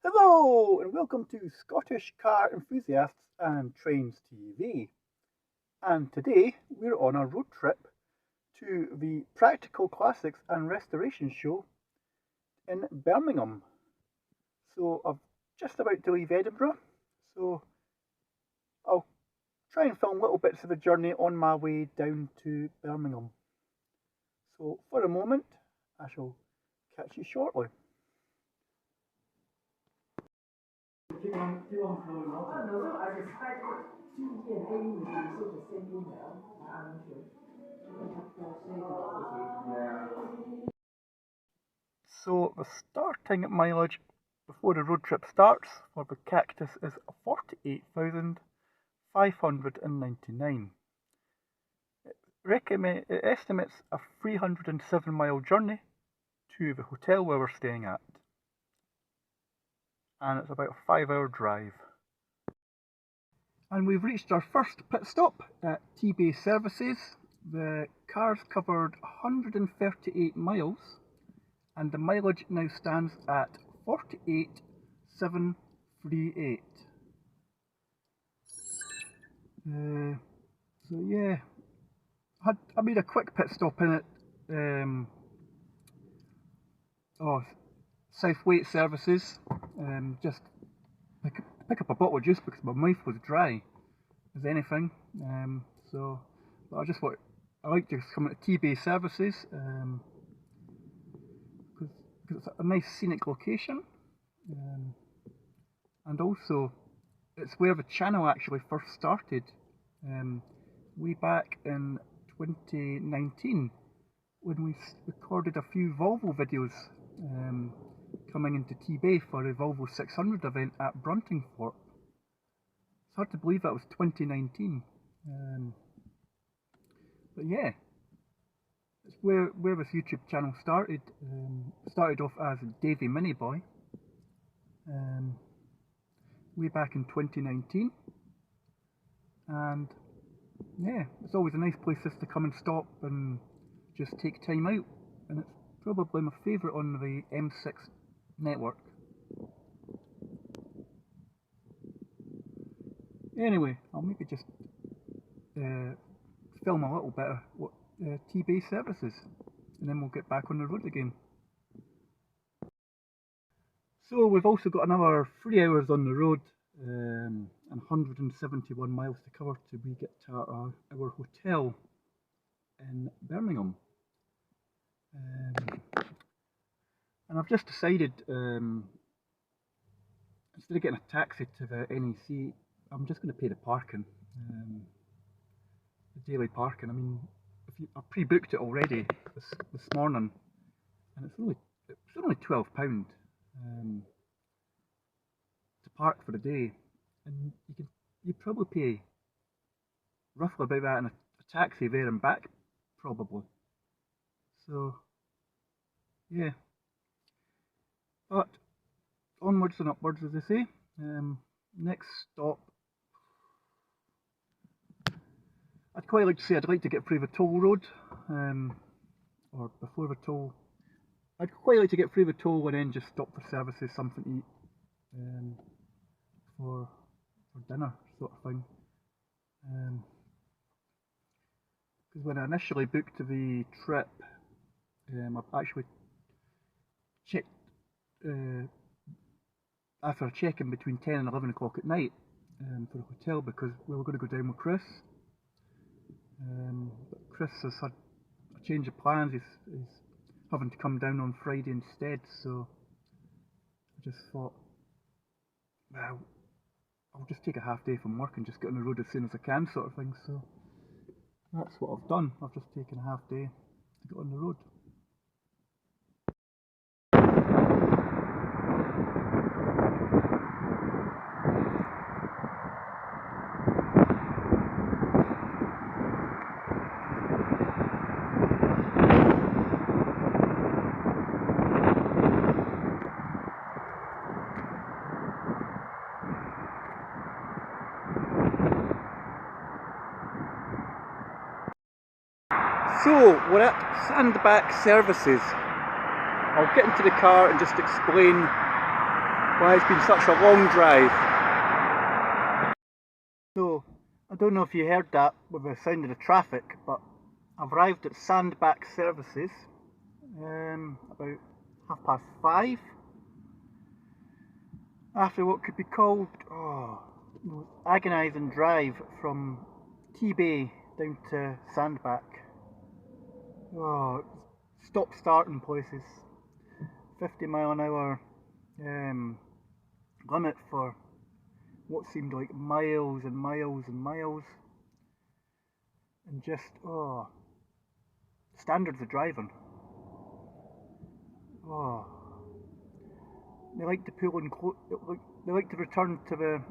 Hello and welcome to Scottish Car Enthusiasts and Trains TV. And today we're on a road trip to the Practical Classics and Restoration Show in Birmingham. So I'm just about to leave Edinburgh, so I'll try and film little bits of the journey on my way down to Birmingham. So for a moment, I shall catch you shortly. So the starting mileage before the road trip starts for the Cactus is 48,599. It estimates a 307-mile journey to the hotel where we're staying at, and it's about a 5-hour drive. And we've reached our first pit stop at Tebay Services. The car's covered 138 miles and the mileage now stands at 48,738. So yeah, I made a quick pit stop in it. South Wait Services, just pick up a bottle of juice because my mouth was dry as anything. But I like just coming to Tebay Services because it's a nice scenic location, and also it's where the channel actually first started, way back in 2019 when we recorded a few Volvo videos coming into Tebay for the Volvo 600 event at Bruntingthorpe. It's hard to believe that was 2019. But yeah, it's where this YouTube channel started. Started off as Davey Miniboy way back in 2019, and yeah, it's always a nice place just to come and stop and just take time out, and it's probably my favourite on the M6 network. Anyway, I'll maybe just film a little bit of what Tebay Services, and then we'll get back on the road again. So we've also got another 3 hours on the road and 171 miles to cover till we get to our hotel in Birmingham. And I've just decided, instead of getting a taxi to the NEC, I'm just going to pay the parking, the daily parking. I mean, I pre-booked it already this morning, and it's only £12 to park for the day, and you probably pay roughly about that in a taxi there and back, probably. So yeah, but onwards and upwards, as they say. Next stop, I'd quite like to say I'd like to get through the toll road, or before the toll. I'd quite like to get through the toll and then just stop for services, something to eat, for dinner, sort of thing. Because when I initially booked the trip, I've actually checked after a check-in between 10 and 11 o'clock at night for the hotel, because we were going to go down with Chris. But Chris has had a change of plans. He's having to come down on Friday instead, so I just thought, well, I'll just take a half day from work and just get on the road as soon as I can, sort of thing. So that's what I've done. I've just taken a half day to get on the road. So we're at Tebay Services. I'll get into the car and just explain why it's been such a long drive. So, I don't know if you heard that with the sound of the traffic, but I've arrived at Tebay Services about 5:30 after what could be called agonising drive from Tebay down to Sandbach. Stop starting places, 50-mile-an-hour limit for what seemed like miles and miles and miles, and just standards of driving. They like to pull in they like to return to the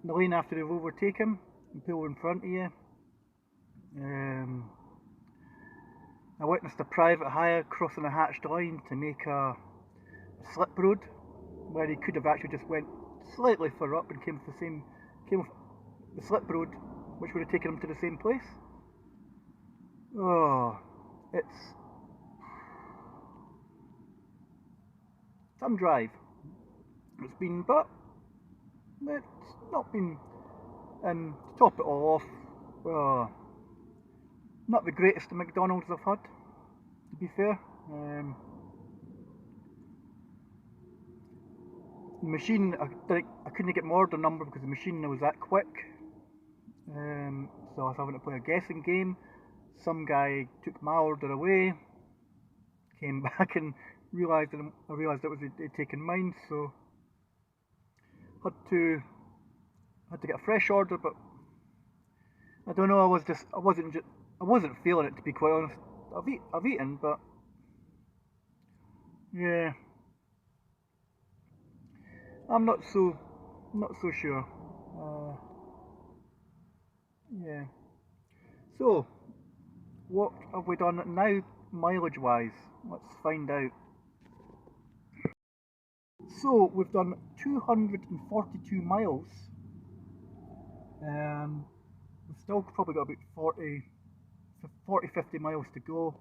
lane after they've overtaken and pull in front of you. I witnessed a private hire crossing a hatched line to make a slip road where he could have actually just went slightly further up and came off the slip road, which would have taken him to the same place. It's some drive. It's been, but it's not been. And to top it all off, not the greatest of McDonald's I've had, to be fair. The machine, I couldn't get my order number because the machine was that quick. So I was having to play a guessing game. Some guy took my order away, came back and realised it was they'd taken mine, so had to get a fresh order. But I don't know, I wasn't feeling it, to be quite honest. I've eaten, but yeah, I'm not so sure. Yeah. So, what have we done now, mileage wise? Let's find out. So we've done 242 miles. We've still probably got about 50 miles to go.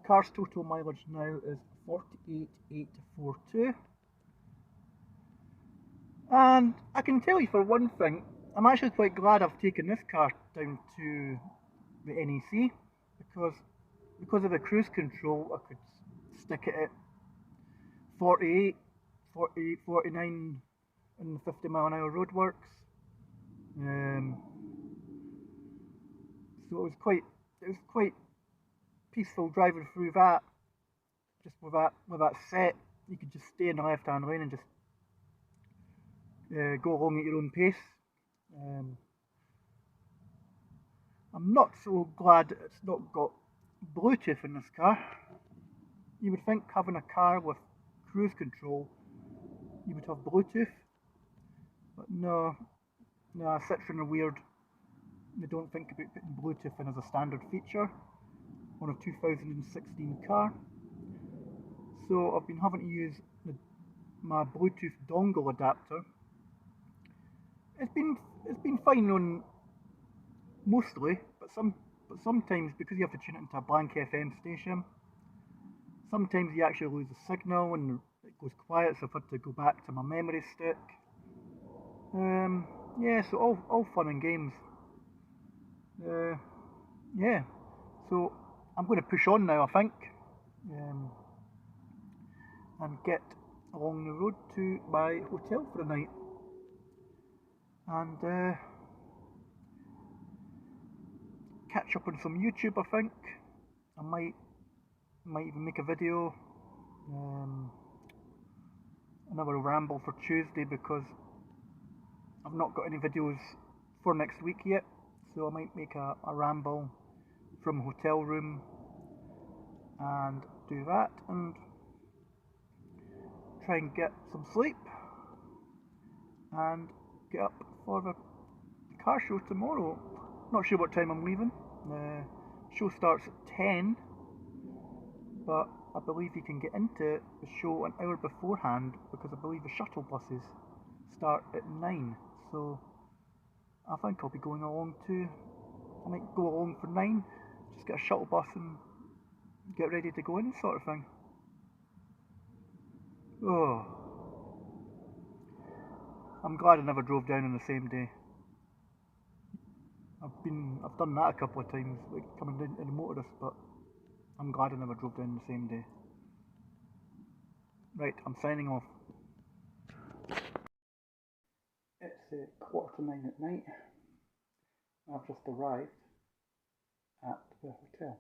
Car's total mileage now is 48,842. And I can tell you for one thing, I'm actually quite glad I've taken this car down to the NEC, because of the cruise control I could stick it at 48, 49 in the 50-mile-an-hour roadworks. So it was quite peaceful driving through that. Just with that set, you could just stay in the left-hand lane and just go along at your own pace. I'm not so glad it's not got Bluetooth in this car. You would think having a car with cruise control, you would have Bluetooth, but no, Citroen are weird. They don't think about putting Bluetooth in as a standard feature on a 2016 car. So I've been having to use my Bluetooth dongle adapter. It's been fine on mostly, but sometimes, because you have to tune it into a blank FM station, sometimes you actually lose the signal and it goes quiet, so I've had to go back to my memory stick. Yeah, so all fun and games. Yeah, so I'm going to push on now, I think, and get along the road to my hotel for the night. And catch up on some YouTube, I think. I might even make a video, another ramble for Tuesday, because I've not got any videos for next week yet, so I might make a ramble from a hotel room and do that and try and get some sleep and get up for the car show tomorrow. Not sure what time I'm leaving. The show starts at 10, but I believe you can get into the show an hour beforehand, because I believe the shuttle buses start at 9. So I think I'll be going along too. I might go along for 9, just get a shuttle bus and get ready to go in, sort of thing. I'm glad I never drove down on the same day. I've done that a couple of times, like coming down in the motorist, but I'm glad I never drove down the same day. Right, I'm signing off. It's 9:15 at night. I've just arrived at the hotel.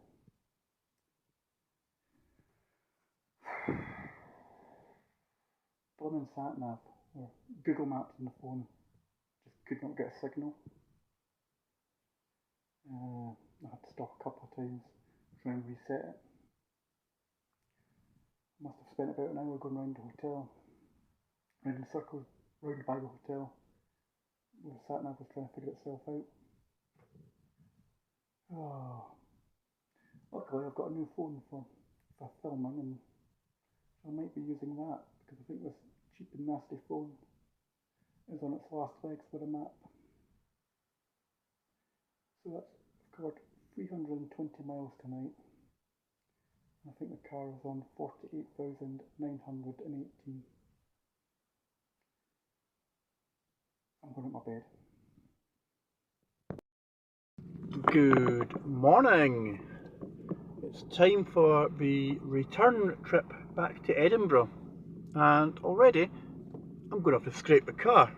Blimmin' Sat Nav, or Google Maps on the phone, just could not get a signal. I had to stop a couple of times, try and reset it. Must have spent about an hour going round the hotel, round in circles, round by the hotel, where the Sat Nav was trying to figure itself out. Oh. Luckily I've got a new phone for filming, and I might be using that, because I think this cheap and nasty phone is on its last legs with a map. So that's covered 320 miles tonight. I think the car is on 48,918. I'm going to my bed. Good morning. It's time for the return trip back to Edinburgh, and already I'm going to have to scrape the car,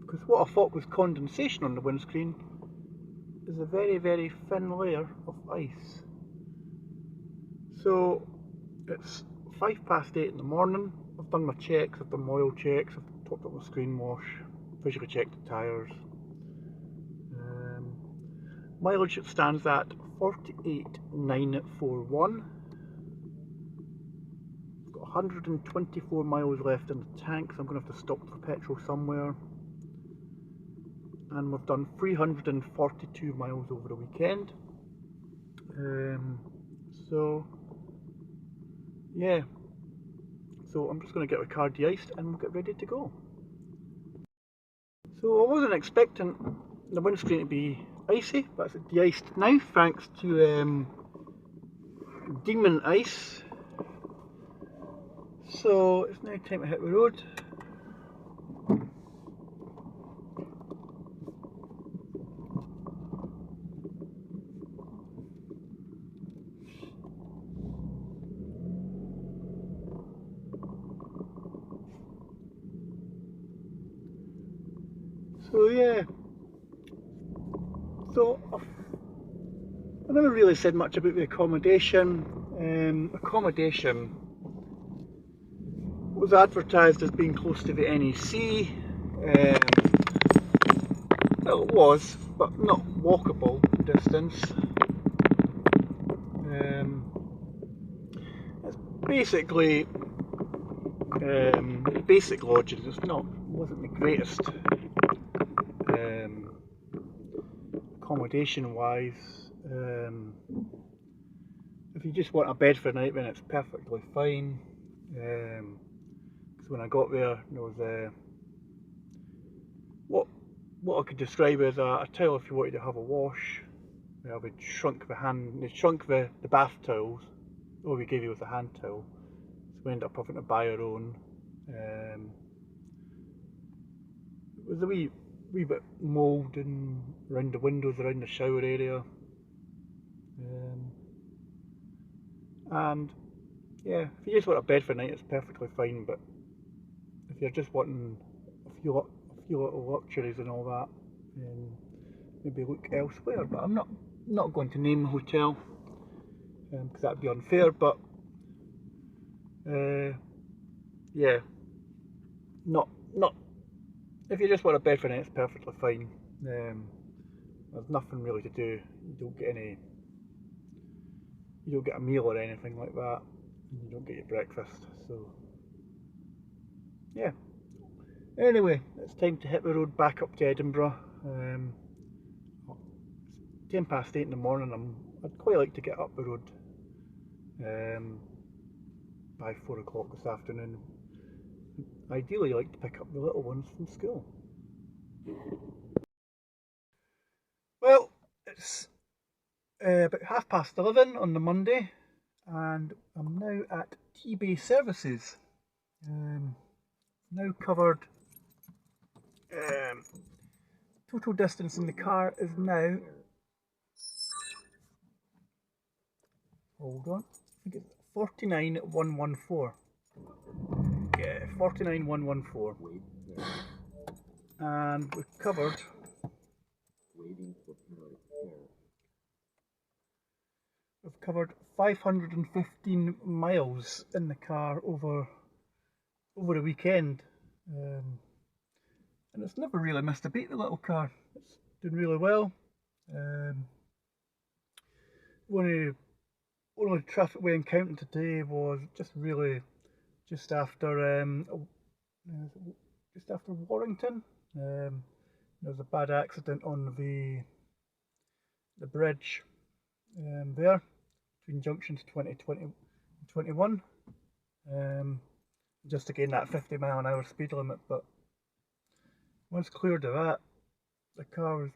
because what I thought was condensation on the windscreen is a very, very thin layer of ice. So it's 8:05 in the morning. I've done my checks, I've done my oil checks, I've topped up my screen wash, visually checked the tyres. Mileage stands at 48,941. I've got 124 miles left in the tank, so I'm going to have to stop for petrol somewhere. And we've done 342 miles over the weekend. So yeah, so I'm just going to get the car de-iced and we'll get ready to go. So I wasn't expecting the windscreen to be icy, but it's de-iced now thanks to Demon Ice. So it's now time to hit the road. So yeah, so I never really said much about the accommodation. Accommodation was advertised as being close to the NEC. Well, it was, but not walkable distance. It's basically basic lodging. Wasn't the greatest accommodation wise. If you just want a bed for a night, then it's perfectly fine. Because when I got there was what I could describe as a towel if you wanted to have a wash. They shrunk the bath towels. All we gave you was a hand towel, so we ended up having to buy our own. It was a wee bit mould around the windows, around the shower area. And yeah, if you just want a bed for a night, it's perfectly fine, but if you're just wanting a few little luxuries and all that, then maybe look elsewhere. But I'm not going to name the hotel, because that'd be unfair, but yeah, not if you just want a bed for a night, it's perfectly fine. There's nothing really to do. You don't get a meal or anything like that, and you don't get your breakfast. So yeah, anyway, it's time to hit the road back up to Edinburgh. It's 8:10 in the morning. I'd quite like to get up the road by 4 o'clock this afternoon. Ideally like to pick up the little ones from school. Well, it's about 11:30 on the Monday, and I'm now at Tebay Services. Now covered total distance in the car is now, hold on, I think it's 49,114. Yeah, 49,114. And we've covered 515 miles in the car over the weekend. And it's never really missed a beat, the little car. It's doing really well. Only traffic we encountered today was just after Warrington. There was a bad accident on the bridge there between junctions 20 and 21. Just to gain that 50-mile-an-hour speed limit, but once cleared of that, the car was,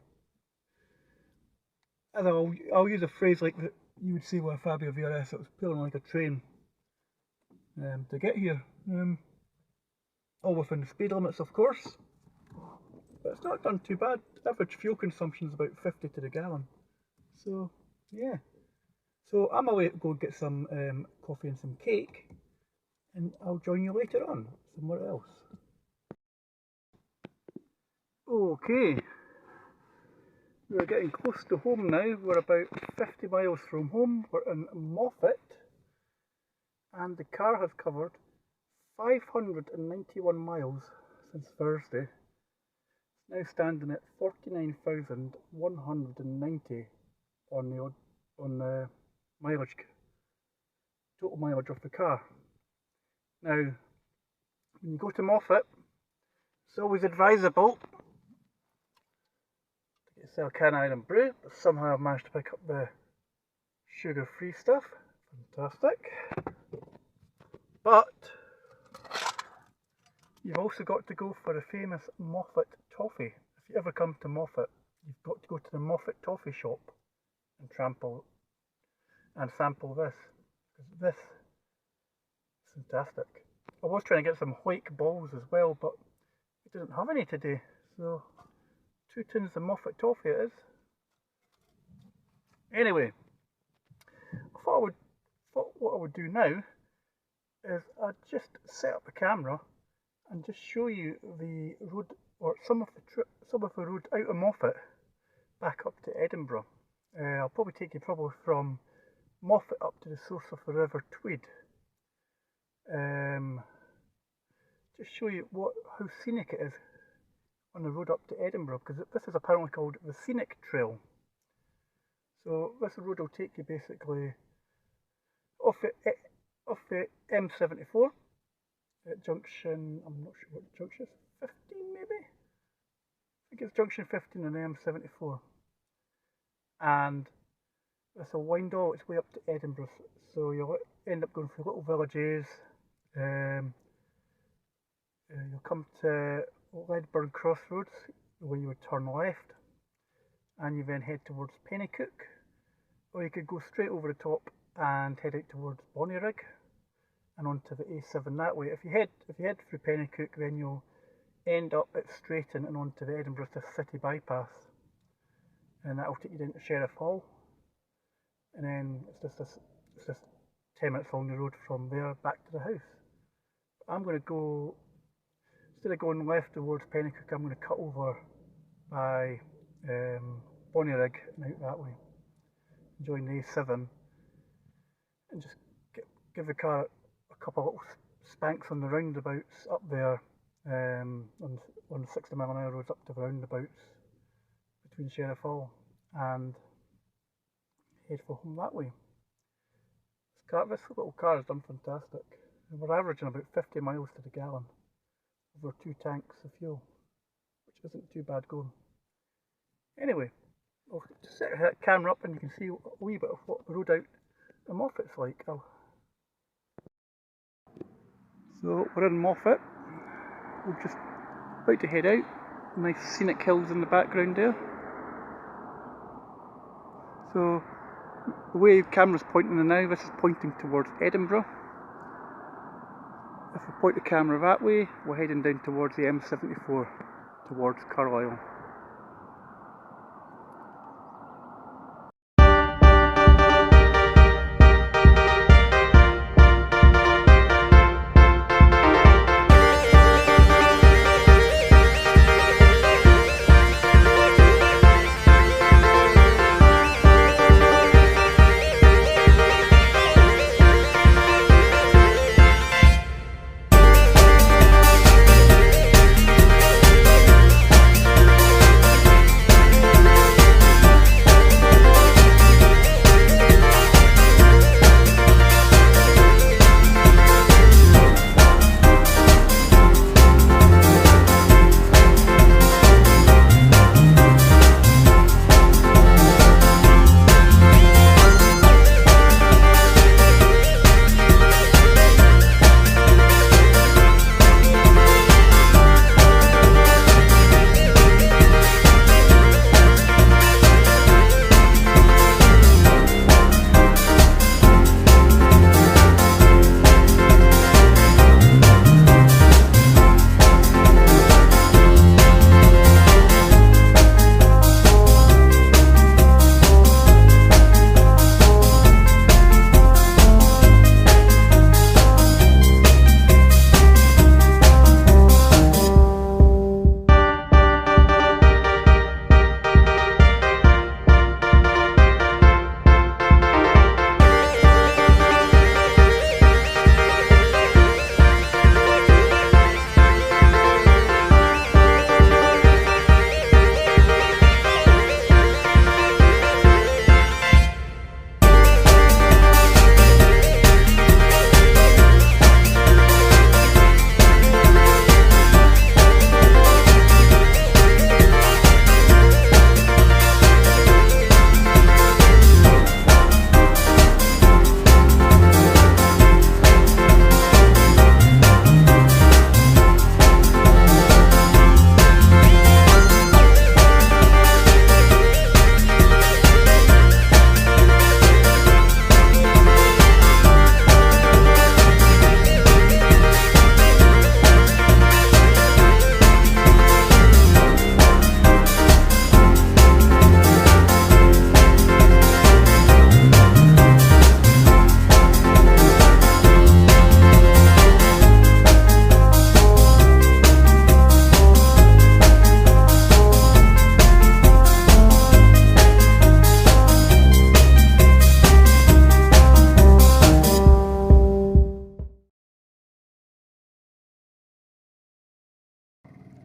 I'll use a phrase like that you would say with a Fabio VRS, it was pulling like a train to get here. All within the speed limits, of course, but it's not done too bad. Average fuel consumption is about 50 to the gallon. So yeah, so I'm away to go get some coffee and some cake, and I'll join you later on somewhere else. Okay, we're getting close to home now. We're about 50 miles from home. We're in Moffat, and the car has covered 591 miles since Thursday. It's now standing at 49,190 on the mileage, total mileage of the car. Now, when you go to Moffat, it's always advisable to get yourself a can of Iron Brew, but somehow I've managed to pick up the sugar-free stuff. Fantastic. But you've also got to go for the famous Moffat toffee. If you ever come to Moffat, you've got to go to the Moffat toffee shop and sample this, because this is fantastic. I was trying to get some white balls as well, but it doesn't have any today, so 2 tins of Moffat toffee it is. Anyway, I thought what I would do now is I'd just set up the camera and just show you the road, or some of the road out of Moffat back up to Edinburgh. I'll probably take you from Moffat up to the source of the River Tweed. Just show you how scenic it is on the road up to Edinburgh, because this is apparently called the Scenic Trail. So this road will take you basically off the M74 at junction, I'm not sure what junction is, 15 maybe? I think it's junction 15 on the M74. And this will wind all its way up to Edinburgh, so you'll end up going through little villages. You'll come to Ledburn Crossroads, where you would turn left, and you then head towards Pennycook, or you could go straight over the top and head out towards Bonnyrigg and onto the A7 that way. If you head through Pennycook, then you'll end up at Straighton and onto the Edinburgh City bypass, and that will take you down to Sheriff Hall, and then it's just 10 minutes along the road from there back to the house. I'm going to go, instead of going left towards Pennycook, I'm going to cut over by Bonnyrigg and out that way, join the A7, and just give the car a couple of little spanks on the roundabouts up there, on the 60-mile-an-hour roads up to the roundabouts between Sheriff Hall, and head for home that way. This little car has done fantastic. We're averaging about 50 miles to the gallon over 2 tanks of fuel, which isn't too bad going. Anyway, I'll just set that camera up and you can see a wee bit of what the road out in Moffat's like. So we're in Moffat. We're just about to head out. Nice scenic hills in the background there. So the way the camera's pointing now, this is pointing towards Edinburgh. If we point the camera that way, we're heading down towards the M74, towards Carlisle.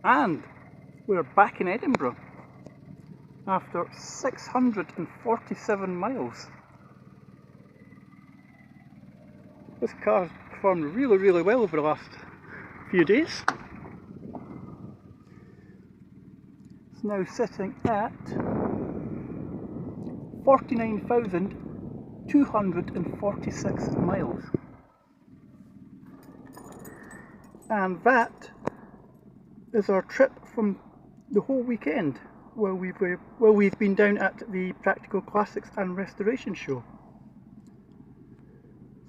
And we're back in Edinburgh after 647 miles. This car's performed really well over the last few days. It's now sitting at 49,246 miles. And that is our trip from the whole weekend where we've been down at the Practical Classics and Restoration Show.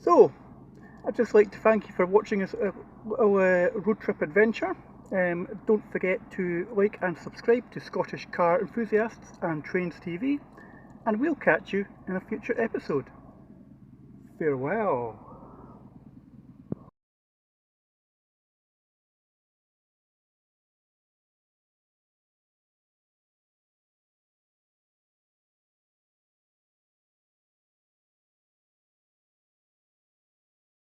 So, I'd just like to thank you for watching this road trip adventure. Don't forget to like and subscribe to Scottish Car Enthusiasts and Trains TV, and we'll catch you in a future episode. Farewell.